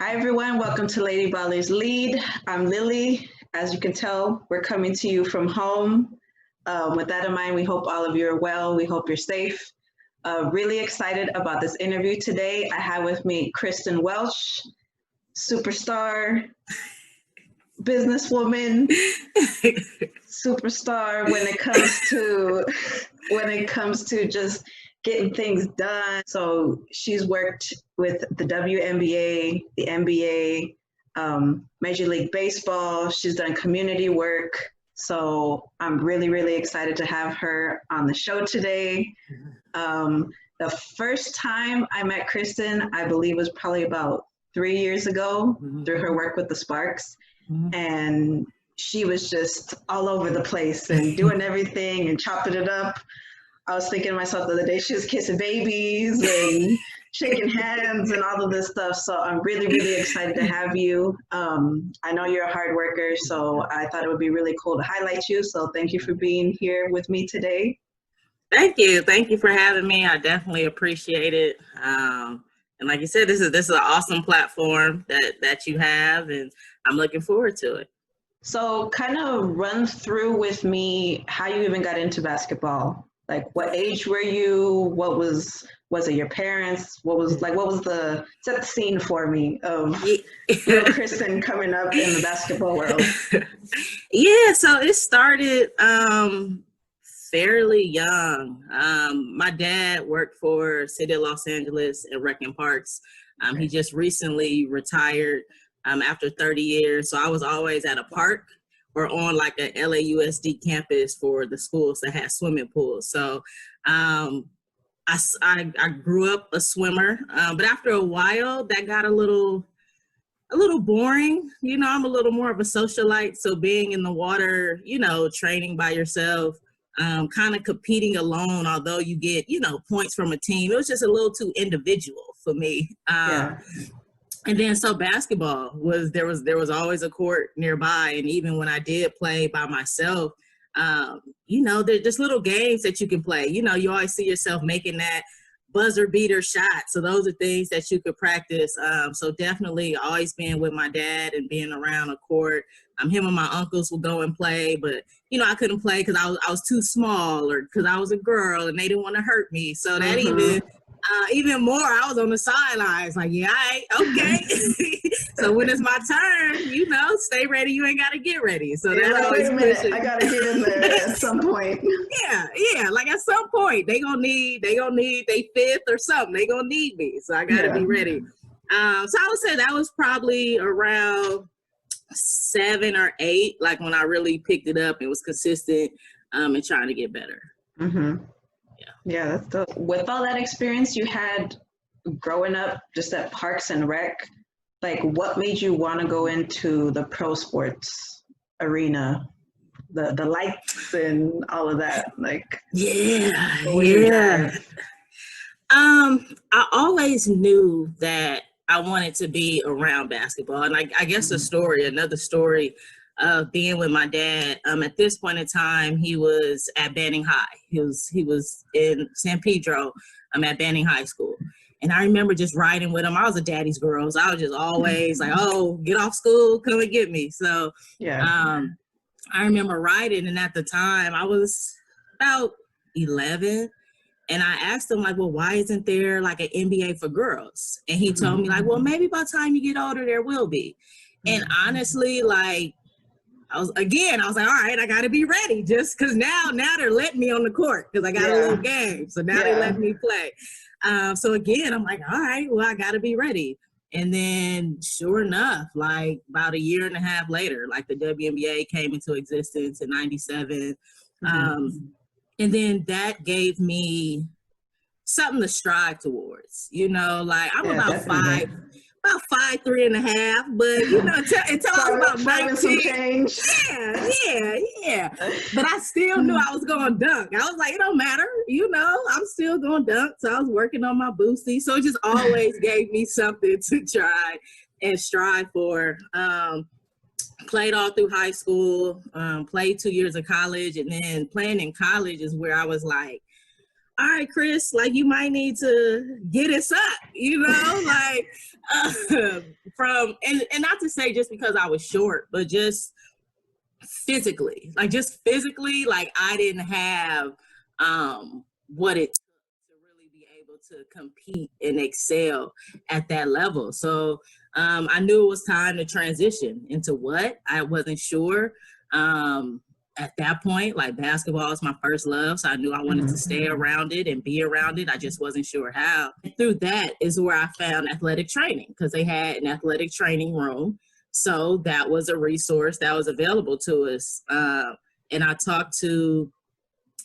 Hi, everyone. Welcome to Lady Ballet's Lead. I'm Lily. As you can tell, we're coming to you from home. With that in mind, we hope all of you are well. We hope you're safe. Really excited about this interview today. I have with me Kristen Welch, superstar, businesswoman, superstar when it comes to just getting things done. So she's worked with the WNBA, the NBA, Major League Baseball. She's done community work. So I'm really, really excited to have her on the show today. The first time I met Kristen, I believe was probably about 3 years ago through her work with the Sparks. And she was just all over the place and doing everything and chopping it up. I was thinking to myself the other day, she was kissing babies and shaking hands and all of this stuff. So I'm really, really excited to have you. I know you're a hard worker, so I thought it would be really cool to highlight you. So thank you for being here with me today. Thank you. Thank you for having me. I definitely appreciate it. And like you said, this is an awesome platform that you have, and I'm looking forward to it. So kind of run through with me how you even got into basketball. Like, what age were you? What was it your parents? What was the set the scene for me of Kristen coming up in the basketball world? Yeah, so it started fairly young. My dad worked for City of Los Angeles and Rec and Parks. He just recently retired after 30 years. So I was always at a park or on like a LAUSD campus for the schools that had swimming pools. So I grew up a swimmer, but after a while that got a little boring. You know, I'm a little more of a socialite. So being in the water, you know, training by yourself, kind of competing alone, although you get, you know, points from a team, it was just a little too individual for me. And then so basketball there was always a court nearby. And even when I did play by myself, you know, there's just little games that you can play. You know, you always see yourself making that buzzer beater shot. So those are things that you could practice. So definitely always being with my dad and being around a court. Him and my uncles would go and play, but you know, I couldn't play because I was too small or because I was a girl and they didn't want to hurt me. So that even more, I was on the sidelines like, yeah, okay. So when it's my turn, you know, stay ready. You ain't got to get ready. So that like, always wait a minute, I got to get in there at some point. Yeah. Like at some point, they gonna need they fifth or something. They gonna need me. So I got to be ready. So I would say that was probably around 7 or 8, like when I really picked it up and was consistent and trying to get better. Yeah, that's dope. With all that experience you had growing up just at Parks and Rec, like what made you want to go into the pro sports arena, the lights and all of that? Like, I always knew that I wanted to be around basketball. And I guess another story of being with my dad. At this point in time, he was at Banning High. He was in San Pedro at Banning High School. And I remember just riding with him. I was a daddy's girl. So I was just always like, oh, get off school, come and get me. So I remember riding. And at the time, I was about 11. And I asked him, like, well, why isn't there like an NBA for girls? And he told me, like, well, maybe by the time you get older, there will be. And honestly, like, I was like, all right, I got to be ready just because now they're letting me on the court because I got a little game. So now they let me play. So again, I'm like, all right, well, I got to be ready. And then sure enough, like about a year and a half later, like the WNBA came into existence in 97. And then that gave me something to strive towards, you know, like I'm about 5'3.5", but you know, until I was about 19. Yeah. But I still knew I was going to dunk. I was like, it don't matter, you know, I'm still going to dunk. So I was working on my boosty. So it just always gave me something to try and strive for. Played all through high school, played 2 years of college, and then playing in college is where I was like, all right, Chris, like you might need to get us up, like and not to say just because I was short, but just physically, like I didn't have what it took to really be able to compete and excel at that level. So I knew it was time to transition into what I wasn't sure. At that point, like basketball is my first love, so I knew I wanted to stay around it and be around it. I just wasn't sure how. And through that is where I found athletic training, because they had an athletic training room. So that was a resource that was available to us. And I talked to,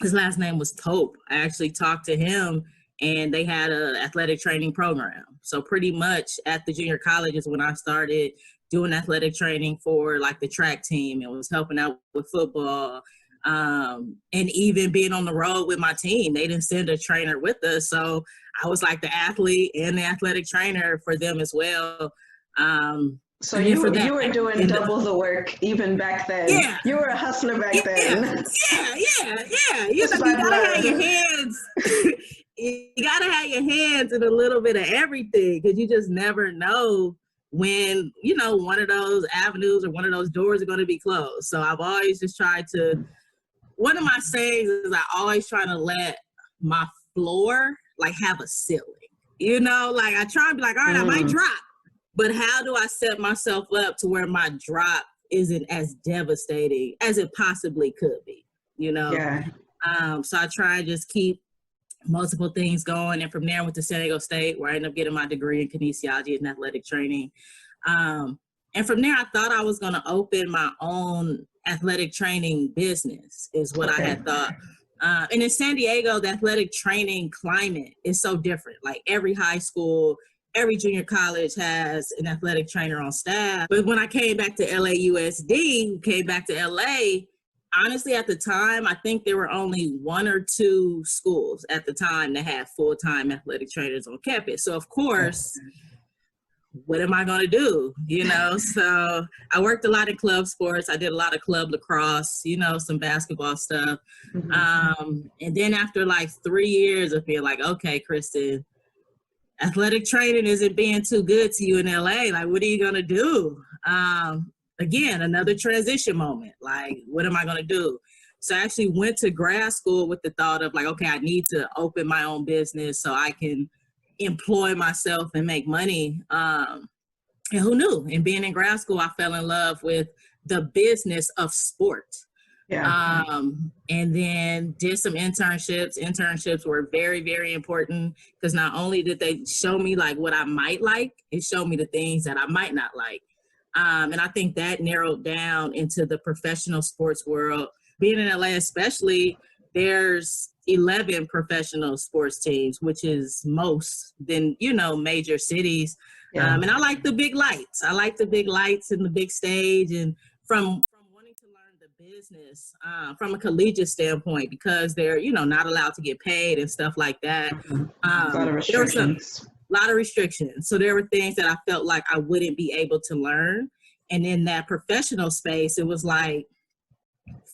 his last name was Tope. I actually talked to him, and they had an athletic training program. So pretty much at the junior colleges when I started doing athletic training for like the track team, and was helping out with football, and even being on the road with my team. They didn't send a trainer with us, so I was like the athlete and the athletic trainer for them as well. So you were doing double the work even back then. Yeah. You were a hustler back then. Yeah. You gotta have your hands. You gotta have your hands in a little bit of everything, because you just never know when, one of those avenues or one of those doors are going to be closed. So I've always just tried to, one of my sayings is I always try to let my floor like have a ceiling, like I try and be like, all right, I might drop, but how do I set myself up to where my drop isn't as devastating as it possibly could be, Yeah. So I try and just keep multiple things going. And from there I went to San Diego State, where I ended up getting my degree in kinesiology and athletic training. And from there I thought I was going to open my own athletic training business, is what I had thought. And in San Diego, the athletic training climate is so different. Like every high school, every junior college has an athletic trainer on staff. But when I came back to LAUSD, came back to LA, honestly, at the time, I think there were only 1 or 2 schools at the time that had full-time athletic trainers on campus. So of course, what am I going to do? So I worked a lot in club sports. I did a lot of club lacrosse, some basketball stuff. And then after like 3 years of being like, okay, Kristen, athletic training isn't being too good to you in LA. Like, what are you going to do? Again, another transition moment. Like, what am I going to do? So I actually went to grad school with the thought of like, okay, I need to open my own business so I can employ myself and make money. And who knew? And being in grad school, I fell in love with the business of sport. Yeah. And then did some internships. Internships were very, very important, because not only did they show me like what I might like, it showed me the things that I might not like. And I think that narrowed down into the professional sports world. Being in LA especially, there's 11 professional sports teams, which is most than, major cities. Yeah. And I like the big lights. I like the big lights and the big stage. And from wanting to learn the business from a collegiate standpoint, because they're, not allowed to get paid and stuff like that. A lot of restrictions. Lot of restrictions. So there were things that I felt like I wouldn't be able to learn. And in that professional space, it was like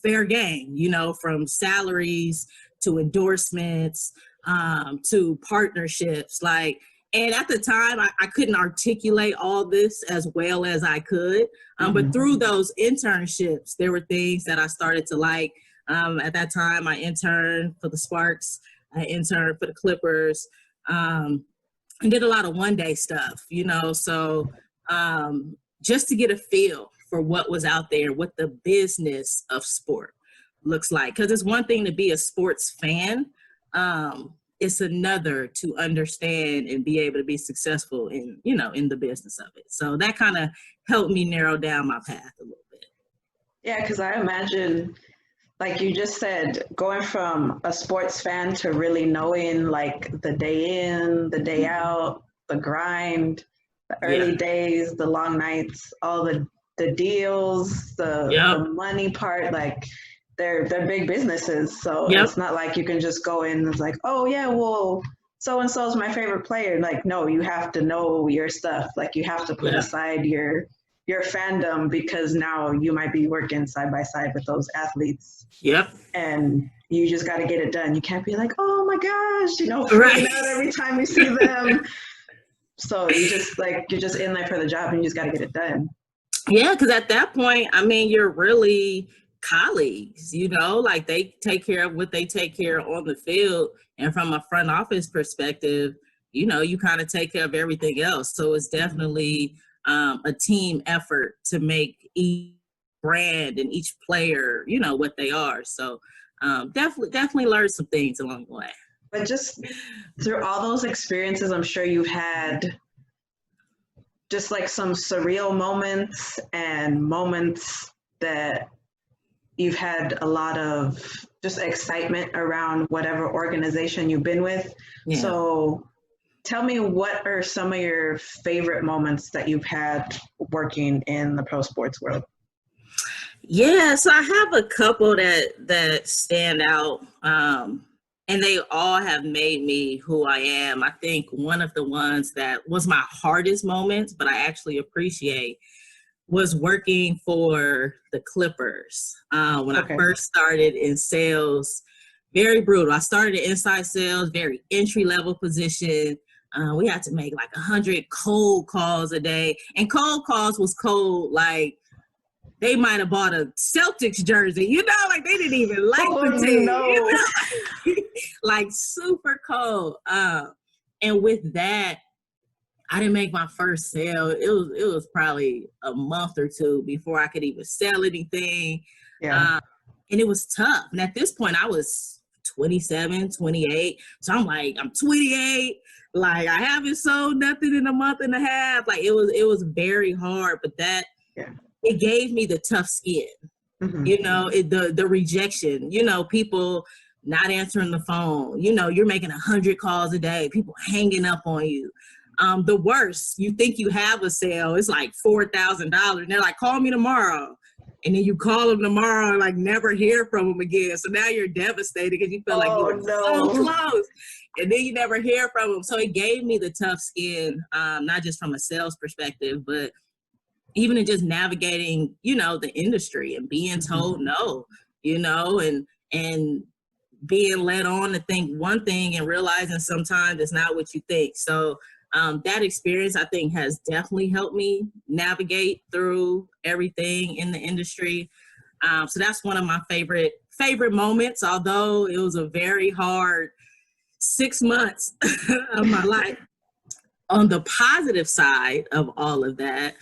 fair game, from salaries to endorsements, to partnerships. And at the time, I couldn't articulate all this as well as I could. But through those internships, there were things that I started to like. At that time, I interned for the Sparks. I interned for the Clippers. And did a lot of one-day stuff, so just to get a feel for what was out there, what the business of sport looks like. Because it's one thing to be a sports fan. It's another to understand and be able to be successful in the business of it. So that kind of helped me narrow down my path a little bit. Yeah, because I imagine, like you just said, going from a sports fan to really knowing like the day in, the day out, the grind, the early days, the long nights, all the deals, the money part, like they're big businesses. So it's not like you can just go in and it's like, oh yeah, well, so-and-so is my favorite player. Like, no, you have to know your stuff. Like you have to put aside your fandom, because now you might be working side by side with those athletes. Yep. And You just got to get it done. You can't be like, oh my gosh, Right. freaking out every time you see them. So you're just in there for the job and you just got to get it done. Yeah, because at that point, I mean, you're really colleagues, like they take care of what they take care of on the field. And from a front office perspective, you kind of take care of everything else. So it's definitely a team effort to make each brand and each player, what they are. So definitely learn some things along the way. But just through all those experiences, I'm sure you've had just like some surreal moments and moments that you've had a lot of just excitement around whatever organization you've been with. Yeah. So tell me, what are some of your favorite moments that you've had working in the pro sports world? Yeah, so I have a couple that stand out, and they all have made me who I am. I think one of the ones that was my hardest moments, but I actually appreciate, was working for the Clippers. When I first started in sales, very brutal. I started in inside sales, very entry-level position. We had to make like 100 cold calls a day. And cold calls was cold, like they might have bought a Celtics jersey, like they didn't even like the team, no. Like super cold. And with that, I didn't make my first sale. It was probably a month or two before I could even sell anything. Yeah. And it was tough. And at this point, I was 27, 28. So I'm like, I'm 28. Like, I haven't sold nothing in a month and a half. Like, it was very hard. But it gave me the tough skin. Mm-hmm. The rejection. People not answering the phone. You're making 100 calls a day. People hanging up on you. The worst, you think you have a sale, it's like $4,000. And they're like, call me tomorrow. And then you call them tomorrow and like never hear from them again. So now you're devastated because you feel like you were so close. And then you never hear from them. So it gave me the tough skin, not just from a sales perspective, but even in just navigating, the industry and being told no, and being led on to think one thing and realizing sometimes it's not what you think. So that experience, I think, has definitely helped me navigate through everything in the industry. So that's one of my favorite moments, although it was a very hard 6 months of my life. On the positive side of all of that,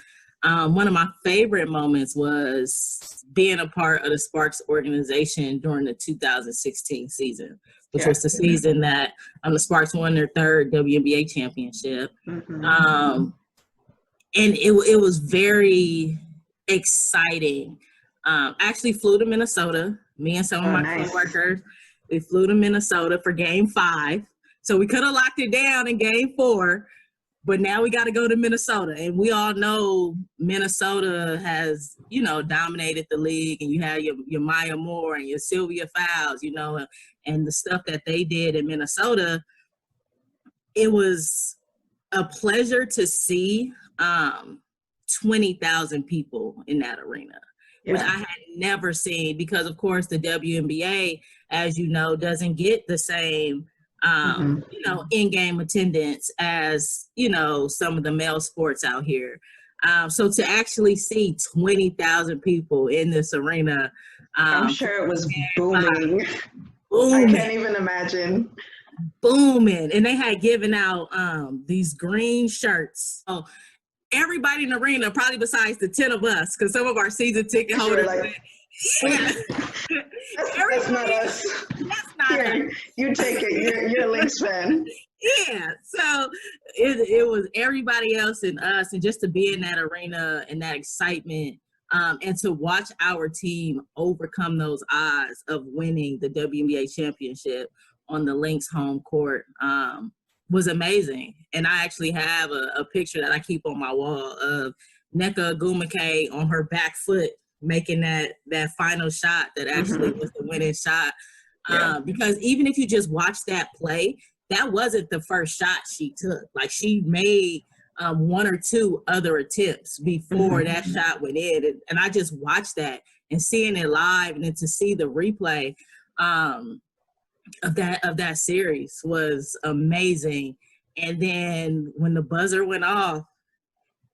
one of my favorite moments was being a part of the Sparks organization during the 2016 season, which was the season that the Sparks won their third WNBA championship. Mm-hmm. And it was very exciting. I actually flew to Minnesota. Me and some of my coworkers, we flew to Minnesota for Game 5. So we could have locked it down in Game 4. But now we got to go to Minnesota. And we all know Minnesota has, dominated the league. And you have your Maya Moore and your Sylvia Fowles, and the stuff that they did in Minnesota. It was a pleasure to see 20,000 people in that arena, which I had never seen because, of course, the WNBA, as you know, doesn't get the same in-game attendance as, some of the male sports out here. So to actually see 20,000 people in this arena. I'm sure it was booming. I can't even imagine. Booming. And they had given out these green shirts. So everybody in the arena, probably besides the 10 of us, because some of our season ticket holders. That's not us. That's not us. You take it. You're a Lynx fan. Yeah. So it was everybody else and us, and just to be in that arena and that excitement, and to watch our team overcome those odds of winning the WNBA championship on the Lynx home court was amazing. And I actually have a picture that I keep on my wall of Nneka Ogwumike on her back foot making that final shot that actually was the winning shot. Because even if you just watch that play, that wasn't the first shot she took. Like, she made one or two other attempts before that shot went in. And I just watched that and seeing it live, and then to see the replay, of that series was amazing. And then when the buzzer went off,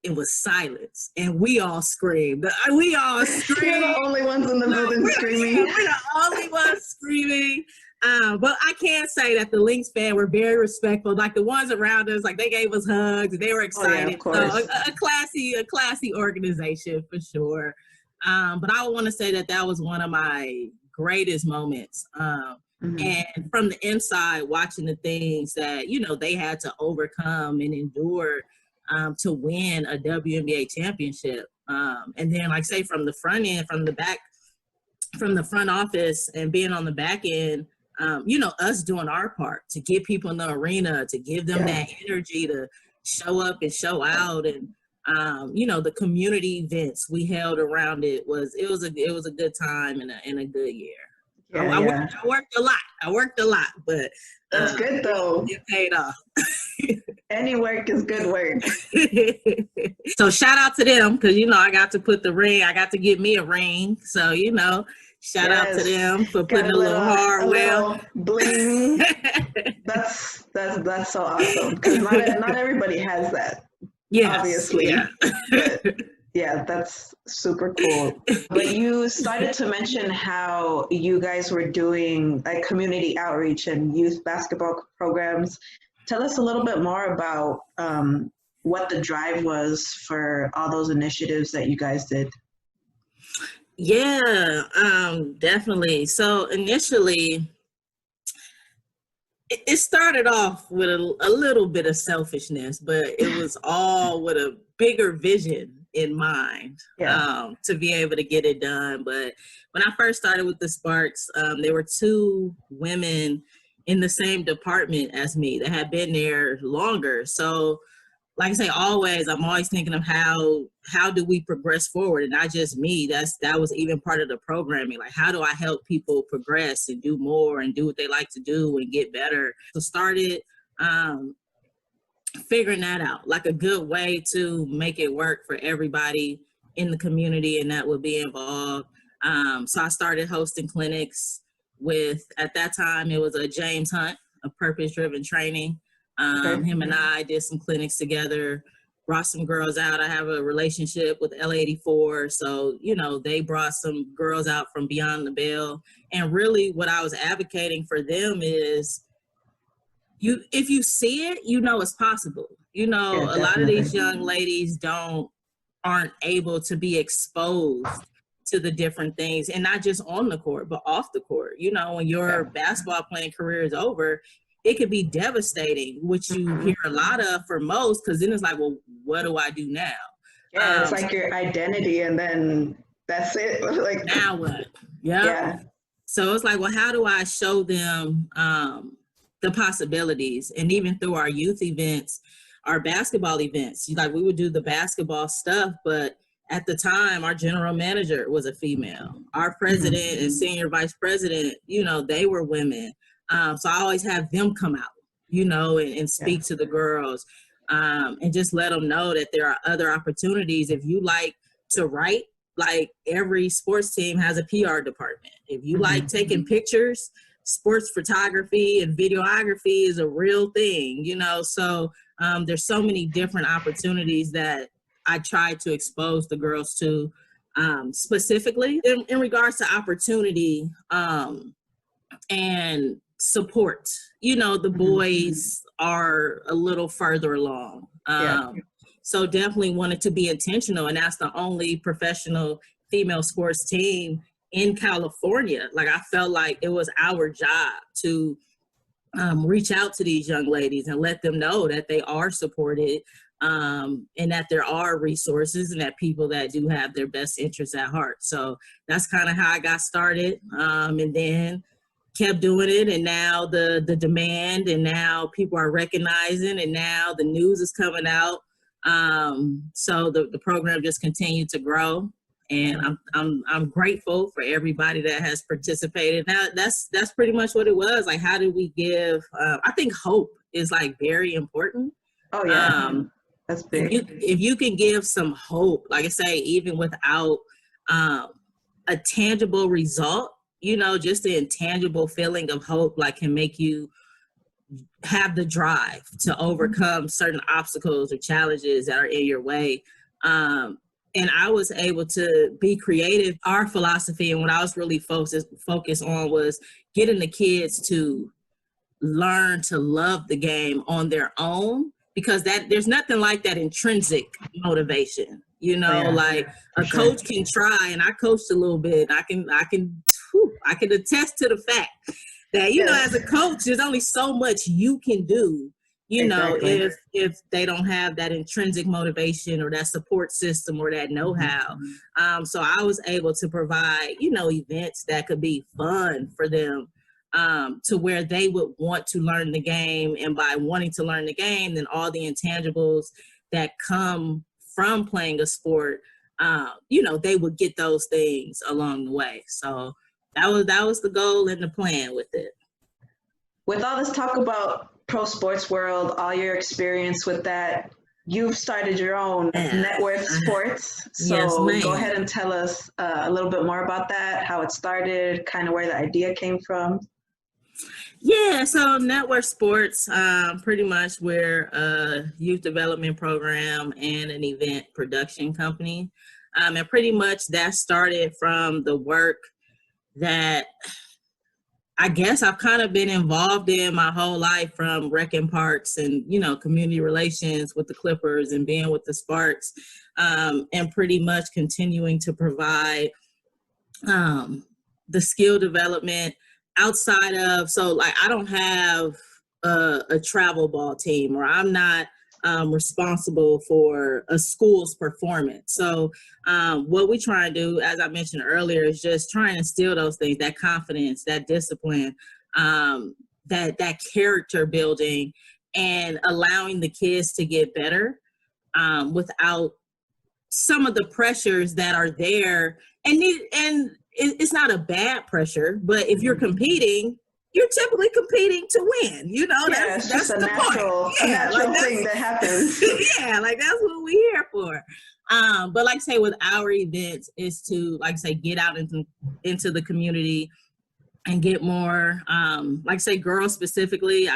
it was silence, and we all screamed. We all screamed. You're the only ones in the building screaming. We're the only ones screaming. But I can say that the Lynx fan were very respectful. Like the ones around us, like they gave us hugs. They were excited. Oh, yeah, of course. So a classy organization for sure. But I want to say that was one of my greatest moments. And from the inside, watching the things that, they had to overcome and endure to win a WNBA championship. And then, like say, from the front end, from the front office and being on the back end, us doing our part to get people in the arena, to give them that energy to show up and show out. And, the community events we held around it was a good time and a good year. I worked a lot, but that's good though. It paid off. Any work is good work. So shout out to them, because I got to put the ring. I got to get me a ring. So shout out to them for putting a little hardware. Bling. That's so awesome, because not everybody has that. Yes, obviously. Yeah, that's super cool. But you started to mention how you guys were doing like community outreach and youth basketball programs. Tell us a little bit more about what the drive was for all those initiatives that you guys did. Yeah, definitely. So initially, it started off with a little bit of selfishness, but it was all with a bigger vision in mind, to be able to get it done. But when I first started with the Sparks, there were two women in the same department as me that had been there longer. So like I say, I'm always thinking of how do we progress forward, and not just me. That was even part of the programming. Like, how do I help people progress and do more and do what they like to do and get better? So started figuring that out, like a good way to make it work for everybody in the community and that would be involved. So I started hosting clinics with, at that time, it was a James Hunt, a purpose-driven training. Him and I did some clinics together, brought some girls out. I have a relationship with L84. So, they brought some girls out from beyond the bell. And really what I was advocating for them is, if you see it, it's possible. A lot of these young ladies aren't able to be exposed to the different things, and not just on the court, but off the court. When your basketball playing career is over, it could be devastating, which you hear a lot of for most, because then it's like, well, what do I do now? Yeah, it's like your identity, and then that's it. Like, now what? Yeah. So it's like, well, how do I show them the possibilities? And even through our youth events, our basketball events, like we would do the basketball stuff, but at the time, our general manager was a female. Our president and senior vice president, they were women. So I always have them come out, and speak to the girls, and just let them know that there are other opportunities. If you like to write, like every sports team has a PR department. If you like taking pictures, sports photography and videography is a real thing, so there's so many different opportunities that I try to expose the girls to, specifically in regards to opportunity and support. The boys are a little further along. So definitely wanted to be intentional, and that's the only professional female sports team in California. Like, I felt like it was our job to reach out to these young ladies and let them know that they are supported, and that there are resources and that people that do have their best interests at heart. So that's kind of how I got started, and then kept doing it. And now the demand, and now people are recognizing, and now the news is coming out. So the program just continued to grow. And I'm grateful for everybody that has participated. Now that's pretty much what it was. Like, how do we give? I think hope is like very important. Oh yeah, that's big. If you can give some hope, like I say, even without a tangible result, you know, just the intangible feeling of hope, like, can make you have the drive to overcome certain obstacles or challenges that are in your way. And I was able to be creative. Our philosophy and what I was really focused on was getting the kids to learn to love the game on their own, because that there's nothing like that intrinsic motivation. You know, like a coach can try, and I coached a little bit. I can attest to the fact that, you know, as a coach, there's only so much you can do, you know, if they don't have that intrinsic motivation or that support system or that know-how. So I was able to provide, you know, events that could be fun for them, to where they would want to learn the game. And by wanting to learn the game, then all the intangibles that come from playing a sport, you know, they would get those things along the way. So that was the goal and the plan with it. With all this talk about pro sports world, all your experience with that, you've started your own Net Worth Sports. So go ahead and tell us a little bit more about that, how it started, kind of where the idea came from. Yeah, so Net Worth Sports, pretty much we're a youth development program and an event production company. And pretty much that started from the work that I guess I've kind of been involved in my whole life, from wrecking parks and, you know, community relations with the Clippers and being with the Sparks, and pretty much continuing to provide the skill development outside of, so like I don't have a travel ball team, or I'm not responsible for a school's performance. So what we try and do, as I mentioned earlier, is just try and instill those things, that confidence, that discipline, that character building, and allowing the kids to get better without some of the pressures that are there. And it's not a bad pressure, but if you're competing, you're typically competing to win. You know, that's just a the natural, point. A natural thing that happens. Yeah, like that's what we're here for. But like I say, with our events is to, like I say, get out into the community and get more, like I say, girls specifically.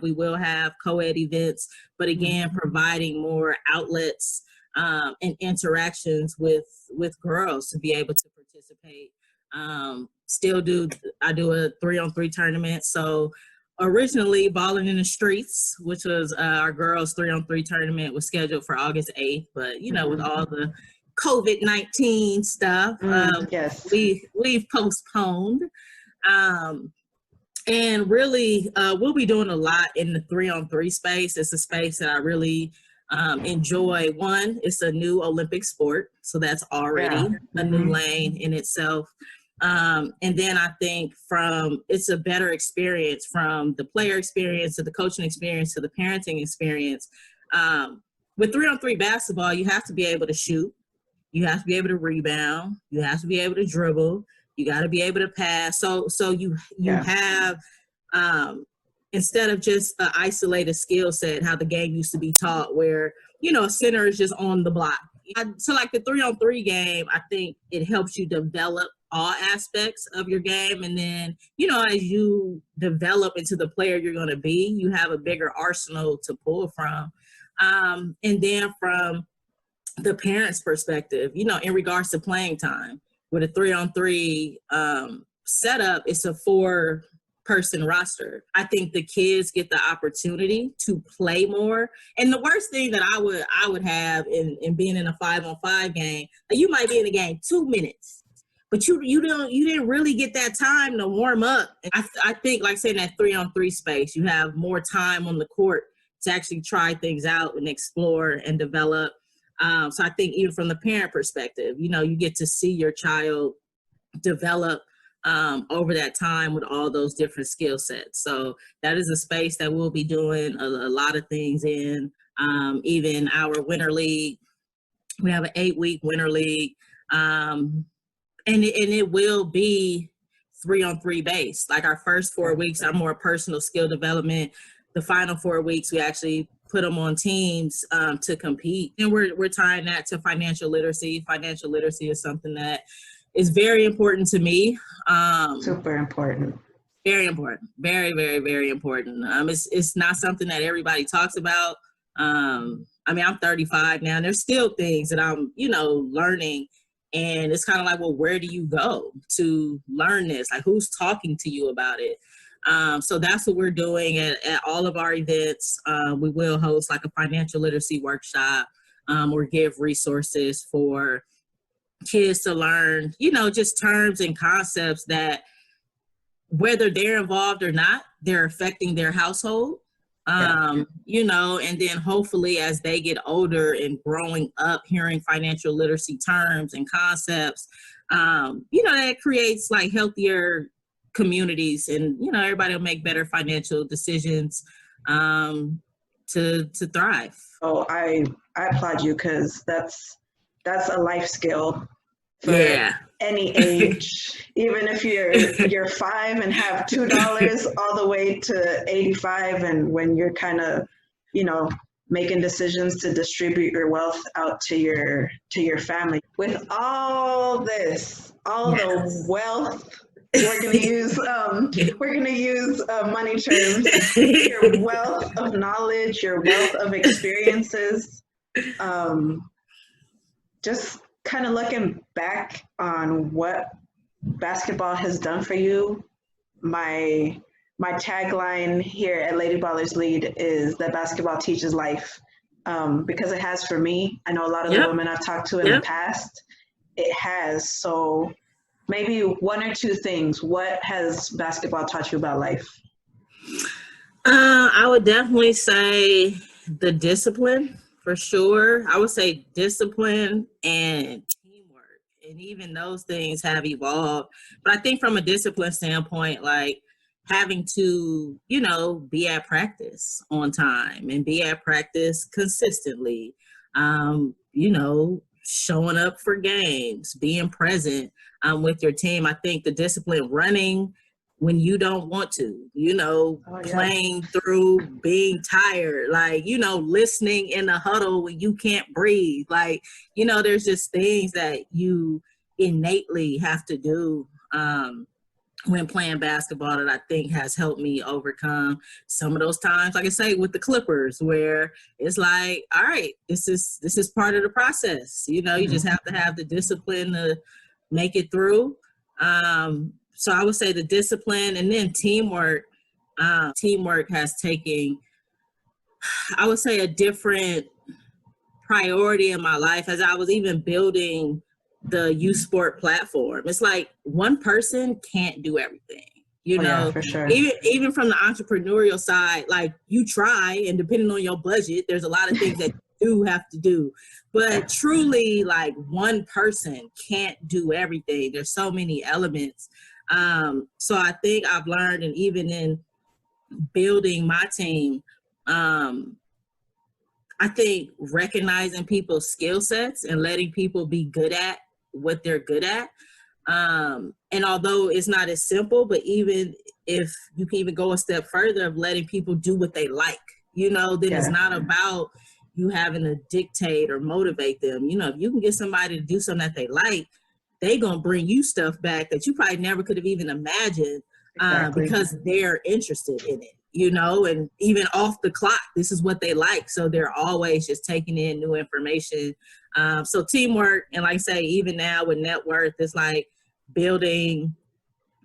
We will have co-ed events, but again, providing more outlets and interactions with girls to be able to participate. I do a 3-on-3 tournament. So originally Balling in the Streets, which was our girls 3-on-3 tournament, was scheduled for August 8th. But, you know, with all the COVID-19 stuff, we've postponed. And really, we'll be doing a lot in the 3-on-3 space. It's a space that I really enjoy. One, it's a new Olympic sport, so that's already a new lane in itself. And then I think it's a better experience, from the player experience to the coaching experience to the parenting experience. With 3-on-3 basketball, you have to be able to shoot, you have to be able to rebound, you have to be able to dribble, you got to be able to pass. So you have, instead of just an isolated skill set, how the game used to be taught, where, you know, a center is just on the block. So like the 3-on-3 game, I think it helps you develop all aspects of your game. And then, you know, as you develop into the player you're going to be, you have a bigger arsenal to pull from. And then from the parents' perspective, you know, in regards to playing time, with a 3-on-3 setup, it's a 4-person roster. I think the kids get the opportunity to play more. And the worst thing that I would have in being in a 5-on-5 game, you might be in a game 2 minutes, but you didn't really get that time to warm up. I think, like saying, that 3-on-3 space, you have more time on the court to actually try things out and explore and develop. So I think even from the parent perspective, you know, you get to see your child develop over that time with all those different skill sets. So that is a space that we'll be doing a lot of things in. Even our winter league, we have an 8-week winter league, and it will be 3-on-3 based. Like our first 4 weeks are more personal skill development. The final 4 weeks, we actually put them on teams to compete. And we're tying that to financial literacy. Financial literacy is something that, is very important to me. Super important. Very important. Very, very, very important. It's not something that everybody talks about. I mean, I'm 35 now, and there's still things that I'm, learning. And it's kind of like, well, where do you go to learn this? Like, who's talking to you about it? So that's what we're doing at all of our events. We will host like a financial literacy workshop, or give resources for kids to learn, just terms and concepts that, whether they're involved or not, they're affecting their household. And then hopefully as they get older and growing up, hearing financial literacy terms and concepts, that creates like healthier communities, and, everybody will make better financial decisions to thrive. Oh, I applaud you, because that's a life skill for any age. Even if you're 5 and have $2 all the way to 85, and when you're kind of, making decisions to distribute your wealth out to your family. With all this, the wealth, we're gonna use money terms. Your wealth of knowledge, your wealth of experiences. Just kind of looking back on what basketball has done for you, my tagline here at Lady Ballers Lead is that basketball teaches life, because it has for me. I know a lot of the women I've talked to in the past, it has. So maybe one or two things. What has basketball taught you about life? I would definitely say the discipline. For sure. I would say discipline and teamwork, and even those things have evolved. But I think from a discipline standpoint, like having to, be at practice on time and be at practice consistently, showing up for games, being present with your team. I think the discipline, running when you don't want to, playing through being tired, like, listening in the huddle when you can't breathe. Like, there's just things that you innately have to do when playing basketball that I think has helped me overcome some of those times, like I say, with the Clippers, where it's like, all right, this is part of the process. You just have to have the discipline to make it through. So I would say the discipline, and then teamwork. Teamwork has taken, I would say, a different priority in my life as I was even building the youth sport platform. It's like one person can't do everything. For sure. Even from the entrepreneurial side, like you try, and depending on your budget, there's a lot of things that you do have to do. But truly, like one person can't do everything. There's so many elements. So I think I've learned, and even in building my team, I think recognizing people's skill sets and letting people be good at what they're good at. And although it's not as simple, but even if you can even go a step further of letting people do what they like, then it's not about you having to dictate or motivate them. If you can get somebody to do something that they like, they're going to bring you stuff back that you probably never could have even imagined, because they're interested in it, and even off the clock, this is what they like. So they're always just taking in new information. So teamwork, and like I say, even now with net worth, it's like building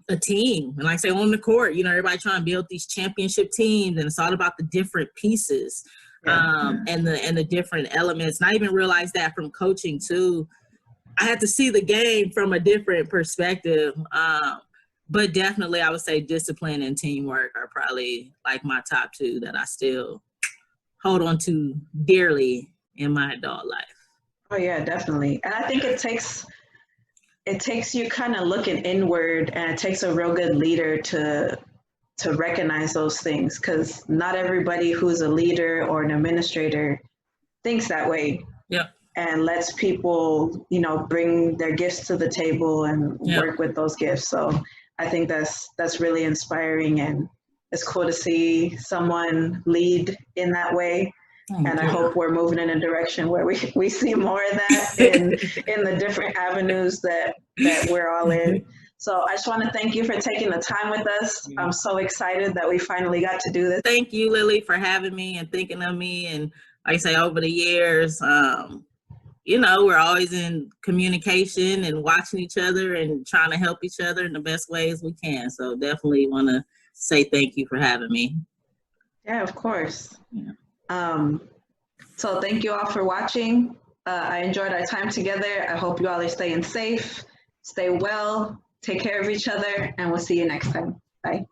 a team. And like I say, on the court, everybody trying to build these championship teams, and it's all about the different pieces and the different elements. And I even realized that from coaching too. I had to see the game from a different perspective. But definitely I would say discipline and teamwork are probably like my top two that I still hold on to dearly in my adult life. Oh yeah, definitely. And I think it takes you kind of looking inward, and it takes a real good leader to recognize those things, because not everybody who's a leader or an administrator thinks that way. Yeah. And lets people, bring their gifts to the table and work with those gifts. So I think that's really inspiring, and it's cool to see someone lead in that way. And I hope we're moving in a direction where we see more of that in the different avenues that we're all in. So I just want to thank you for taking the time with us. I'm so excited that we finally got to do this. Thank you, Lily, for having me and thinking of me. And like I say, over the years, you know, we're always in communication and watching each other and trying to help each other in the best ways we can. So definitely want to say thank you for having me. Yeah, of course. Yeah. So thank you all for watching. I enjoyed our time together. I hope you all are staying safe, stay well, take care of each other, and we'll see you next time. Bye.